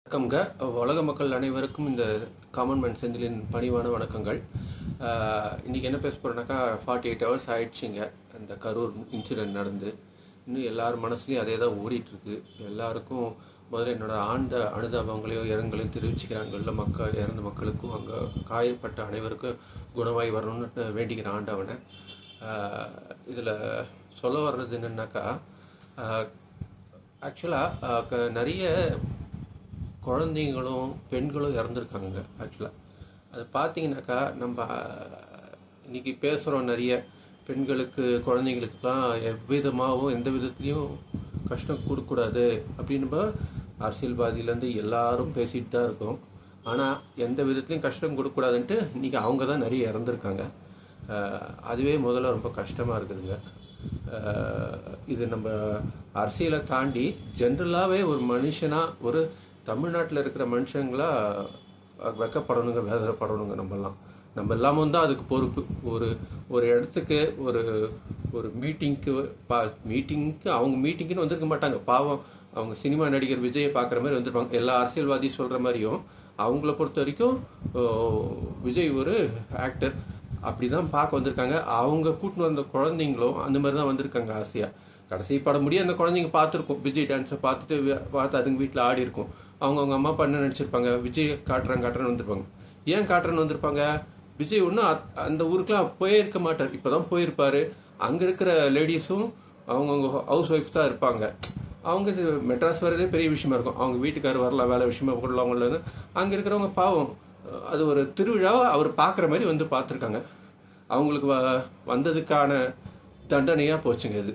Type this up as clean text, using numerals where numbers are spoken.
வணக்கம்ங்க. உலக மக்கள் அனைவருக்கும் இந்த காமன் மேன் செந்திலின் பணிவான வணக்கங்கள். இன்றைக்கி என்ன பேச போகிறோன்னாக்கா 48 ஹவர்ஸ் ஆயிடுச்சுங்க அந்த கரூர் இன்சிடெண்ட் நடந்து. இன்னும் எல்லார் மனசுலையும் அதே தான் ஓடிட்டுருக்கு. எல்லாருக்கும் முதல்ல என்னோடய ஆழ்ந்த அனுதாபங்களையும் இரங்கலையும் தெரிவிச்சுக்கிறாங்க. இறந்த மக்களுக்கும் அங்கே காயப்பட்ட அனைவருக்கும் குணமாய் வரணும்னு வேண்டிக்கிற ஆண்டவனை. இதில் சொல்ல வர்றது என்னென்னாக்கா, ஆக்சுவலாக நிறைய குழந்தைங்களும் பெண்களும் இறந்துருக்காங்க. ஆக்சுவலாக அது பார்த்தீங்கன்னாக்கா, நம்ம இன்றைக்கி பேசுகிறோம் நிறைய பெண்களுக்கு குழந்தைங்களுக்கெல்லாம் எவ்விதமாகவும் எந்த விதத்துலேயும் கஷ்டம் கொடுக்கக்கூடாது அப்படின்னு அரசியல்வாதியிலேருந்து எல்லாரும் பேசிகிட்டு தான் இருக்கோம். ஆனால் எந்த விதத்துலையும் கஷ்டம் கொடுக்கக்கூடாதுன்ட்டு இன்றைக்கி அவங்க தான் நிறைய இறந்துருக்காங்க. அதுவே முதல்ல ரொம்ப கஷ்டமாக இருக்குதுங்க. இது நம்ம அரசியலை தாண்டி ஜென்ரலாகவே ஒரு மனுஷனாக, ஒரு தமிழ்நாட்டில் இருக்கிற மனுஷங்களா வெக்கப்படணுங்க, வேதனைப்படணுங்க. நம்ம இல்லாமல் தான் அதுக்கு பொறுப்பு. ஒரு இடத்துக்கு ஒரு மீட்டிங்க்கு அவங்க மீட்டிங்க்குன்னு வந்திருக்க மாட்டாங்க. பாவம், அவங்க சினிமா நடிகர் விஜயை பார்க்குற மாதிரி வந்திருப்பாங்க. எல்லா அரசியல்வாதி சொல்கிற மாதிரியும் அவங்கள பொறுத்த வரைக்கும் விஜய் ஒரு ஆக்டர் அப்படி தான் பார்க்க வந்திருக்காங்க. அவங்க கூட்டின்னு வந்த குழந்தைங்களும் அந்த மாதிரி தான் வந்திருக்காங்க ஆசையாக. கடைசி படம் முடிய அந்த குழந்தைங்க பார்த்துருக்கோம். விஜய் டான்ஸை பார்த்து அதுங்க வீட்டில் ஆடி இருக்கும். அவங்க அம்மா அப்பா என்ன நினச்சிருப்பாங்க, விஜய் காட்டுறேன்னு வந்திருப்பாங்க. ஏன் காட்டுறேன்னு வந்திருப்பாங்க? விஜய் ஒன்றும் அந்த ஊருக்குலாம் போயிருக்க மாட்டார், இப்போ தான் போயிருப்பார். அங்கே இருக்கிற லேடிஸும் அவங்கவுங்க ஹவுஸ் ஒய்ஃப் தான் இருப்பாங்க. அவங்க மெட்ராஸ் வரதே பெரிய விஷயமா இருக்கும். அவங்க வீட்டுக்காரர் வரலாம், வேலை விஷயமா கொள்ளவங்கள. அங்கே இருக்கிறவங்க பாவம், அது ஒரு திருவிழாவை அவர் பார்க்குற மாதிரி வந்து பார்த்துருக்காங்க. அவங்களுக்கு வந்ததுக்கான தண்டனையாக போச்சுங்க இது.